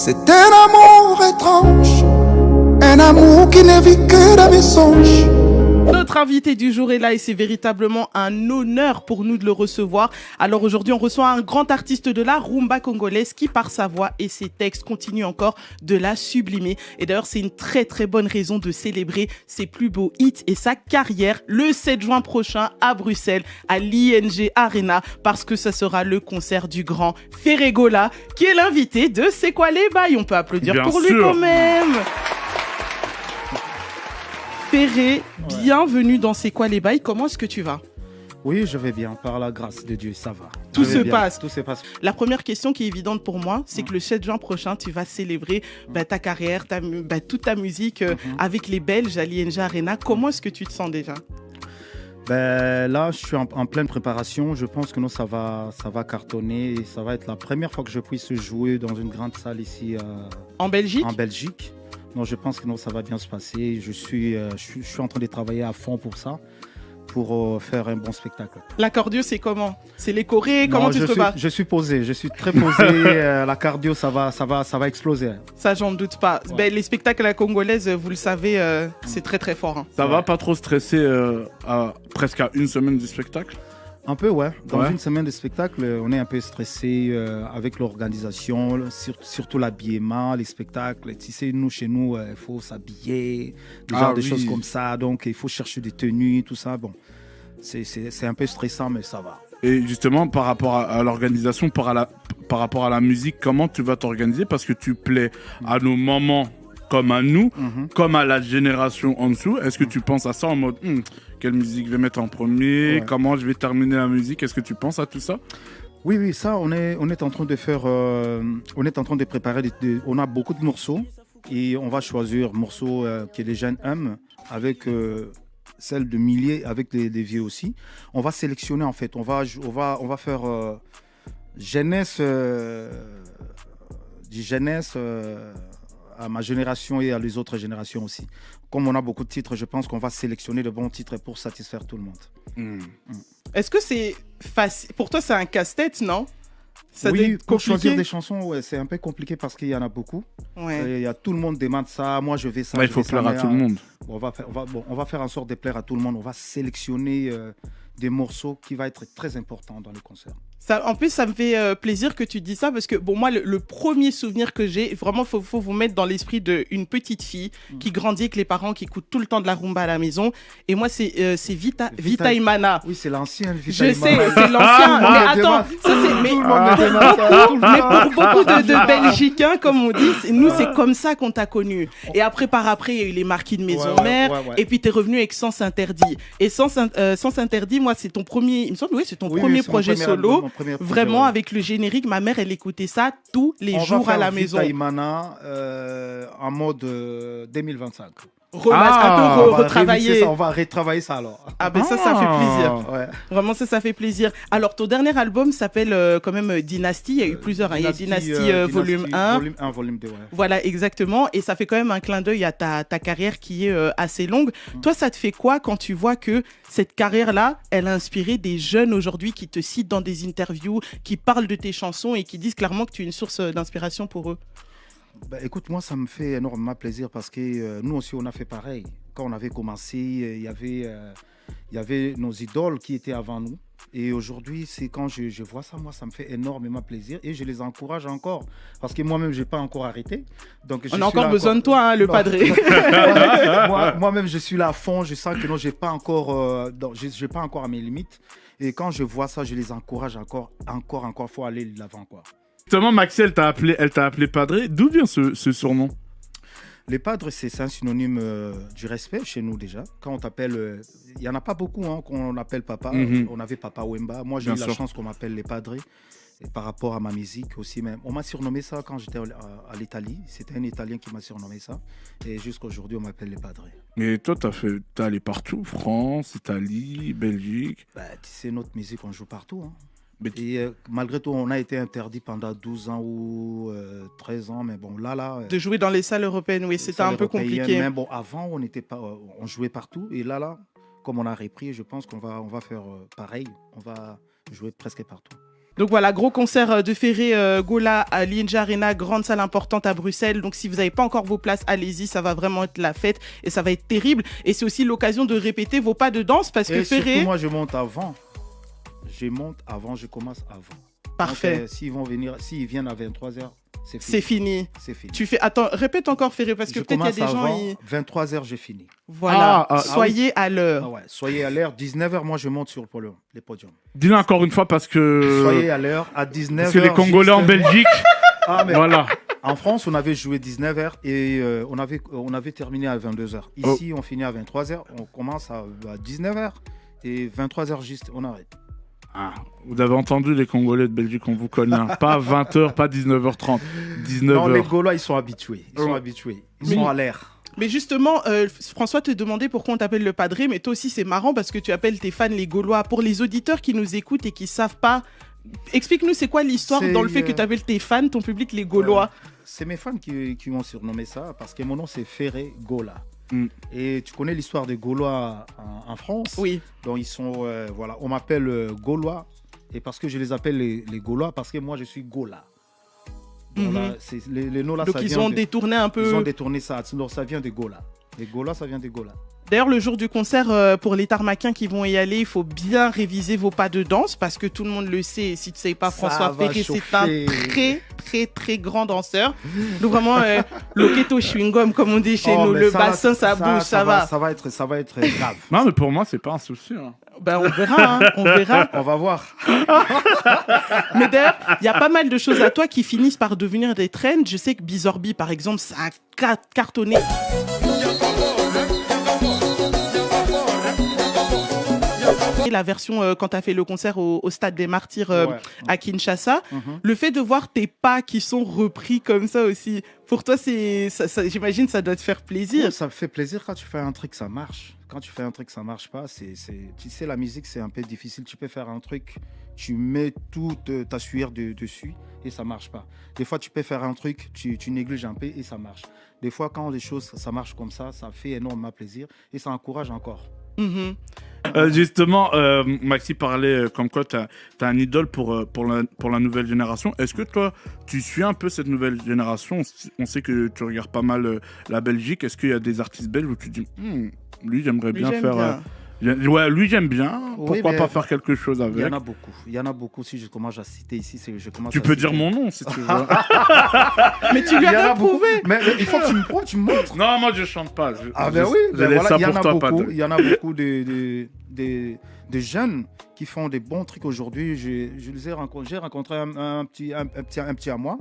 C'est un amour étrange, un amour qui ne vit que dans mes songes. Notre invité du jour est là et c'est véritablement un honneur pour nous de le recevoir. Alors aujourd'hui, on reçoit un grand artiste de la rumba congolaise qui, par sa voix et ses textes, continue encore de la sublimer. Et d'ailleurs, c'est une très très bonne raison de célébrer ses plus beaux hits et sa carrière le 7 juin prochain à Bruxelles, à l'ING Arena, parce que ça sera le concert du grand Ferregola, qui est l'invité de C'est quoi les bails. On peut applaudir Bien pour sûr. lui quand même. Ferré, bienvenue dans C'est quoi les bails, comment est-ce que tu vas? Oui, je vais bien, par la grâce de Dieu, ça va. Tout Je vais se bien, passe. Tout se passe. La première question qui est évidente pour moi, c'est que le 7 juin prochain, tu vas célébrer ta carrière, toute ta musique avec les Belges à l'ING Arena. Comment est-ce que tu te sens déjà? Ben, là, je suis en pleine préparation. Je pense que nous, ça va cartonner. Et ça va être la première fois que je puisse jouer dans une grande salle ici En Belgique? en Belgique. Donc, je pense que non, ça va bien se passer. Je suis en train de travailler à fond pour ça, pour faire un bon spectacle. La cardio, c'est comment? C'est les chorés? Comment Non, tu te prépares? je suis posé, je suis très posé. La cardio, ça va exploser. Ça, j'en doute pas. Ouais. Ben, les spectacles à la congolaise, vous le savez, c'est très très fort. Hein. Ça va pas trop stresser presque à une semaine du spectacle? Un peu, ouais. Dans Ouais. une semaine de spectacle, on est un peu stressé avec l'organisation, surtout l'habillement, les spectacles. Tu sais, chez nous, il faut s'habiller, des oui. choses comme ça. Donc, il faut chercher des tenues, tout ça. Bon, c'est un peu stressant, mais ça va. Et justement, par rapport à l'organisation, par rapport à la musique, comment tu vas t'organiser? Parce que tu plais à nos mamans comme à nous, comme à la génération en dessous. Est-ce que tu penses à ça en mode quelle musique je vais mettre en premier? Ouais. Comment je vais terminer la musique? Est-ce que tu penses à tout ça? Oui, ça, on est en train de faire, on est en train de préparer, on a beaucoup de morceaux et on va choisir morceaux que les jeunes aiment avec celles de milliers, avec des vieux aussi. On va sélectionner en fait, on va faire jeunesse, du jeunesse à ma génération et à les autres générations aussi. Comme on a beaucoup de titres, je pense qu'on va sélectionner de bons titres pour satisfaire tout le monde. Est-ce que c'est facile? Pour toi, c'est un casse-tête, non? Ça doit Oui, être pour compliqué. choisir des chansons, ouais, c'est un peu compliqué parce qu'il y en a beaucoup. Ouais. Il y a tout le monde demande ça, moi je vais ça. Ouais, il je faut vais ça, plaire à mais, tout le monde. on va faire en sorte de plaire à tout le monde. On va sélectionner des morceaux qui vont être très importants dans les concerts. Ça, en plus, ça me fait plaisir que tu dis ça parce que, bon, moi, le premier souvenir que j'ai, vraiment, faut vous mettre dans l'esprit d'une petite fille qui grandit avec les parents qui écoutent tout le temps de la rumba à la maison. Et moi, c'est Vita Imana. Oui, c'est l'ancien. Je sais, c'est l'ancien. Mais attends, ça c'est. Mais pour beaucoup de Belgicains, comme on dit, nous, c'est comme ça qu'on t'a connu. Et après, il y a eu les marquis de maison mère. ouais. Et puis, t'es revenu avec Sens Interdit. Et Sens Interdit, moi, c'est ton premier, il me semble, oui, c'est ton premier c'est mon projet premier solo. album, mon premier projet, Vraiment, ouais. avec le générique, ma mère, elle écoutait ça tous les On jours va à la faire maison. Vita Imana en mode 2025. Un peu On va retravailler. remixer ça, on va retravailler ça alors. Ah ben ça fait plaisir. Ouais. Vraiment, ça fait plaisir. Alors, ton dernier album s'appelle quand même Dynasty. Il y a eu plusieurs. Hein. Il y a Dynasty volume 1. Volume 1, volume 2, ouais. Voilà, exactement. Et ça fait quand même un clin d'œil à ta carrière qui est assez longue. Toi, ça te fait quoi quand tu vois que cette carrière-là, elle a inspiré des jeunes aujourd'hui qui te citent dans des interviews, qui parlent de tes chansons et qui disent clairement que tu es une source d'inspiration pour eux? Bah, écoute, moi, ça me fait énormément plaisir parce que nous aussi, on a fait pareil. Quand on avait commencé, il y avait nos idoles qui étaient avant nous. Et aujourd'hui, c'est quand je vois ça, moi, ça me fait énormément plaisir et je les encourage encore. Parce que moi-même, je n'ai pas encore arrêté. Donc, On a encore besoin de toi, hein, le padré. Moi-même, je suis là à fond. Je sens que non, je n'ai pas encore à mes limites. Et quand je vois ça, je les encourage encore. Il faut aller de l'avant, quoi. Justement, Maxi, elle t'a appelé Padré. D'où vient ce surnom? Les padres, c'est un synonyme du respect chez nous déjà. Quand on t'appelle, il n'y en a pas beaucoup qu'on appelle papa. On avait Papa Wemba. Moi, j'ai eu la chance qu'on m'appelle les padres. Et par rapport à ma musique aussi même. On m'a surnommé ça quand j'étais à l'Italie. C'était un Italien qui m'a surnommé ça. Et jusqu'à aujourd'hui, on m'appelle les padres. Mais toi, t'es allé partout, France, Italie, Belgique. Bah, tu sais, notre musique, on joue partout. Hein. Mais Et malgré tout, on a été interdit pendant 12 ans ou 13 ans. Mais bon, là... De jouer dans les salles européennes, oui, c'était un peu compliqué. Mais bon, avant, on jouait partout. Et là, comme on a repris, je pense qu'on va faire pareil. On va jouer presque partout. Donc voilà, gros concert de Ferré Gola à l'ING Arena, grande salle importante à Bruxelles. Donc si vous n'avez pas encore vos places, allez-y, ça va vraiment être la fête et ça va être terrible. Et c'est aussi l'occasion de répéter vos pas de danse parce que Ferré... Surtout moi, je monte avant, je commence avant. Parfait. Donc, s'ils viennent à 23h, c'est fini. C'est fini. C'est fini. Tu fais... Attends, répète encore Ferré parce que peut-être il y a des gens... 23h, j'ai fini. Voilà, soyez à l'heure. Ah ouais, soyez à l'heure. 19h, moi, je monte sur les podiums. Dis-le encore une fois parce que... Soyez à l'heure, à 19h. Parce que les Congolais en Belgique... mais voilà. En France, on avait joué 19h et on avait terminé à 22h. Ici, on finit à 23h, on commence à 19h et 23h juste, on arrête. Ah, vous avez entendu les Congolais de Belgique, on vous connaît. Hein. Pas 20h, pas 19h30. 19h. Non, les Gaulois, ils sont habitués. Ils sont à l'air. Mais justement, François te demandait pourquoi on t'appelle le padré, mais toi aussi, c'est marrant parce que tu appelles tes fans les Gaulois. Pour les auditeurs qui nous écoutent et qui ne savent pas, explique-nous c'est quoi l'histoire dans le fait que tu appelles tes fans, ton public, les Gaulois. C'est mes fans qui m'ont surnommé ça parce que mon nom, c'est Ferré Gola. Et tu connais l'histoire des Gaulois en France. Oui. Donc ils sont, voilà, on m'appelle Gaulois et parce que je les appelle les Gaulois parce que moi je suis Gola. Donc là, les noms là, donc ça ils vient ont détourné un peu. Ils ont détourné ça. Donc ça vient des Gaulois. Les Gaulois, ça vient des Gaulois. D'ailleurs, le jour du concert, pour les Tarmaquiens qui vont y aller, il faut bien réviser vos pas de danse parce que tout le monde le sait. Et si tu ne sais pas, François Ferré, c'est un très, très, très grand danseur. Donc vraiment, loqueto chewing-gum, comme on dit chez nous, le bassin, ça bouge, ça va. Ça va être grave. Non, mais pour moi, c'est pas un souci. Hein. Ben, on verra, on verra. On va voir. Mais d'ailleurs, il y a pas mal de choses à toi qui finissent par devenir des trends. Je sais que Bizorbi, par exemple, ça a cartonné. La version quand tu as fait le concert au Stade des Martyrs à Kinshasa, le fait de voir tes pas qui sont repris comme ça aussi, pour toi, j'imagine ça doit te faire plaisir. Ouais, ça me fait plaisir quand tu fais un truc, ça marche. Quand tu fais un truc, ça marche pas. Tu sais, la musique, c'est un peu difficile. Tu peux faire un truc, tu mets toute ta sueur dessus et ça marche pas. Des fois, tu peux faire un truc, tu négliges un peu et ça marche. Des fois, quand les choses, ça marche comme ça fait énormément plaisir et ça encourage encore. Justement, Maxi parlait comme quoi tu as un idole pour la nouvelle génération. Est-ce que toi, tu suis un peu cette nouvelle génération? On sait que tu regardes pas mal la Belgique. Est-ce qu'il y a des artistes belges où tu dis lui, j'aimerais bien faire... Ouais, lui j'aime bien. Pourquoi pas faire quelque chose avec? Il y en a beaucoup. Si je commence à citer ici, tu peux dire mon nom si tu veux. Mais tu lui as prouvé. Mais il faut que tu me prouves, tu me montres. Non, moi je chante pas. Ben oui. Voilà, il y en a beaucoup de jeunes qui font des bons trucs aujourd'hui. J'ai rencontré un petit à moi.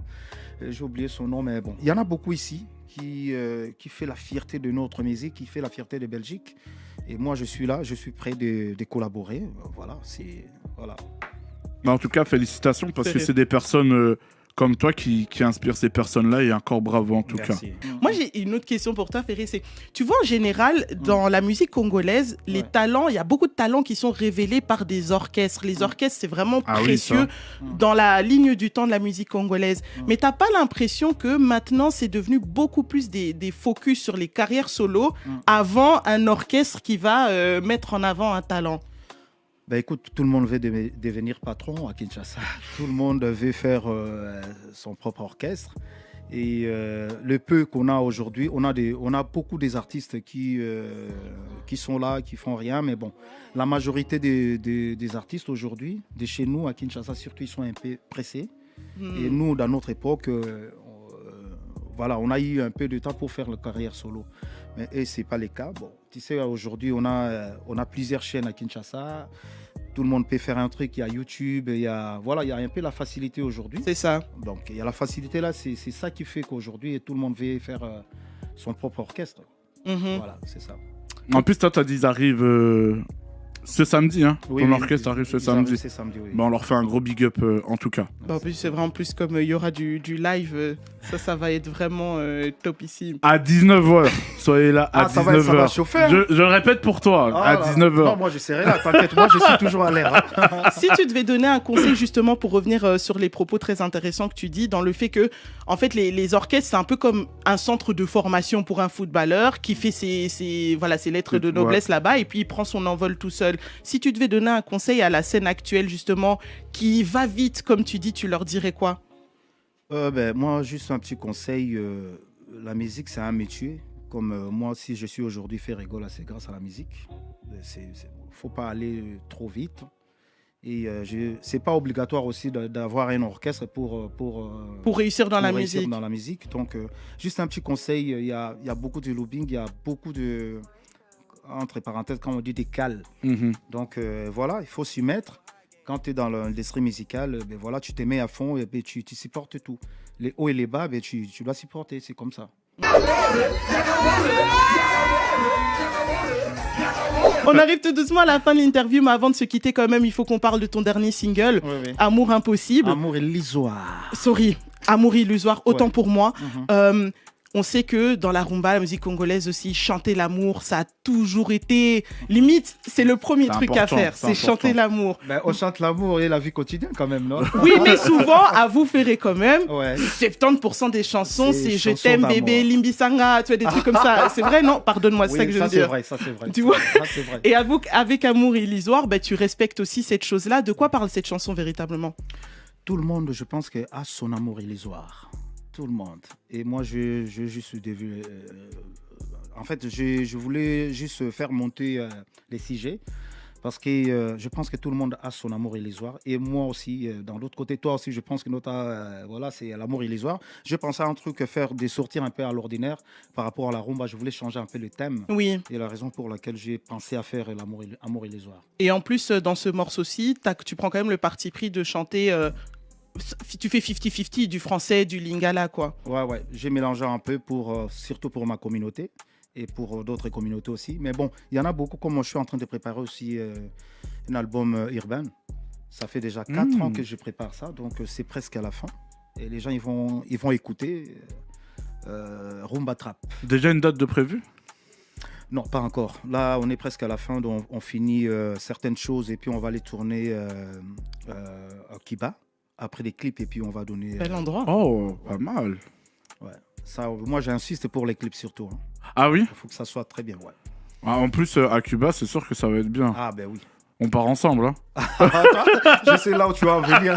J'ai oublié son nom, mais bon, il y en a beaucoup ici qui fait la fierté de notre musique, qui fait la fierté de Belgique. Et moi, je suis là, je suis prêt de collaborer. Voilà, voilà. En tout cas, félicitations parce que c'est des personnes comme toi qui inspirent ces personnes-là et encore bravo en tout cas. Moi, j'ai une autre question pour toi, Ferré. Tu vois, en général, dans la musique congolaise, les talents, il y a beaucoup de talents qui sont révélés par des orchestres. Les orchestres, c'est vraiment précieux dans la ligne du temps de la musique congolaise. Mais tu n'as pas l'impression que maintenant, c'est devenu beaucoup plus des focus sur les carrières solo avant un orchestre qui va mettre en avant un talent? Ben écoute, tout le monde veut devenir patron à Kinshasa. Tout le monde veut faire son propre orchestre. Et le peu qu'on a aujourd'hui, on a beaucoup des artistes qui sont là, qui font rien. Mais bon, la majorité des artistes aujourd'hui, de chez nous à Kinshasa surtout, ils sont un peu pressés. Et nous, dans notre époque, voilà, on a eu un peu de temps pour faire la carrière solo. Mais ce n'est pas le cas. Bon, tu sais, aujourd'hui, on a plusieurs chaînes à Kinshasa. Tout le monde peut faire un truc. Il y a YouTube, il y a un peu la facilité aujourd'hui. C'est ça. Donc, il y a la facilité là. C'est ça qui fait qu'aujourd'hui, tout le monde veut faire son propre orchestre. Voilà, c'est ça. En plus, toi, tu as dit, ils arrivent ce samedi. Hein. Ton orchestre arrive ce samedi. Ce samedi, oui. Ben, on leur fait un gros big up en tout cas. En plus, c'est vraiment plus comme il y aura du live. Ça va être vraiment topissime. À 19h. Soyez là à 19h. Ça va chauffer. Hein. Je répète pour toi, à 19h. Non, moi je serai là, t'inquiète, moi je suis toujours à l'air. Hein. Si tu devais donner un conseil justement pour revenir sur les propos très intéressants que tu dis, dans le fait que, en fait, les orchestres, c'est un peu comme un centre de formation pour un footballeur qui fait ses lettres de noblesse là-bas et puis il prend son envol tout seul. singles. Si tu devais donner un conseil à la scène actuelle, justement, qui va vite, comme tu dis, tu leur dirais quoi? Moi, juste un petit conseil. La musique, c'est un métier. Comme moi, si je suis aujourd'hui fait rigoler, c'est grâce à la musique. Faut pas aller trop vite. Et c'est pas obligatoire aussi d'avoir un orchestre pour réussir dans la réussir musique. dans la musique. Donc, juste un petit conseil, il y a beaucoup de lobbying, il y a beaucoup de, entre parenthèses, quand on dit des cales. Donc, voilà, il faut s'y mettre. Quand tu es dans l'industrie musicale, voilà, tu te mets à fond et tu supportes tout. Les hauts et les bas, tu dois supporter, c'est comme ça. On arrive tout doucement à la fin de l'interview, mais avant de se quitter quand même, il faut qu'on parle de ton dernier single, Oui. Amour impossible. Amour illusoire. Sorry, Amour illusoire, autant Ouais. pour moi. On sait que dans la rumba, la musique congolaise aussi, chanter l'amour, ça a toujours été... Limite, c'est le premier C'est truc important, à faire, c'est c'est chanter important. l'amour. On chante l'amour et la vie quotidienne quand même, non? Oui, mais souvent, à vous ferez quand même, Ouais. 70% des chansons, C'est c'est Je chansons t'aime d'amour. bébé, Limbisanga, tu vois, des trucs comme ça. C'est vrai, non? Pardonne-moi, c'est ça que je veux dire. Ça c'est vrai. Tu vois Ça, c'est vrai. Et avec Amour illusoire, tu respectes aussi cette chose-là. De quoi parle cette chanson véritablement? Tout le monde, je pense, a son amour illusoire. Tout le monde. Et moi, je juste en fait, je voulais juste faire monter les sujets parce que je pense que tout le monde a son amour illusoire. Et moi aussi, dans l'autre côté, toi aussi, je pense que voilà, c'est l'amour illusoire. Je pensais à un truc, faire des sorties un peu à l'ordinaire par rapport à la rumba. Je voulais changer un peu le thème. Oui. Et la raison pour laquelle j'ai pensé à faire l'amour illusoire. Et en plus, dans ce morceau-ci, tu prends quand même le parti pris de chanter... tu fais 50-50 du français, du lingala, quoi. Ouais. J'ai mélangé un peu surtout pour ma communauté et pour d'autres communautés aussi. Mais bon, il y en a beaucoup. Comme moi, je suis en train de préparer aussi un album urbain. Ça fait déjà 4 ans que je prépare ça. Donc, c'est presque à la fin. Et les gens, ils vont écouter Rumba Trap. Déjà une date de prévu? Non, pas encore. Là, on est presque à la fin. Donc, on finit certaines choses et puis on va les tourner à Kiba. Après les clips et puis on va donner... Bel endroit. Oh, pas mal. Ouais. Ça, moi, j'insiste pour les clips surtout. Hein. Ah oui? Il faut que ça soit très bien, ouais. Ah, en plus, à Cuba, c'est sûr que ça va être bien. Ah, ben oui. On part ensemble, hein. Je sais là où tu vas en venir.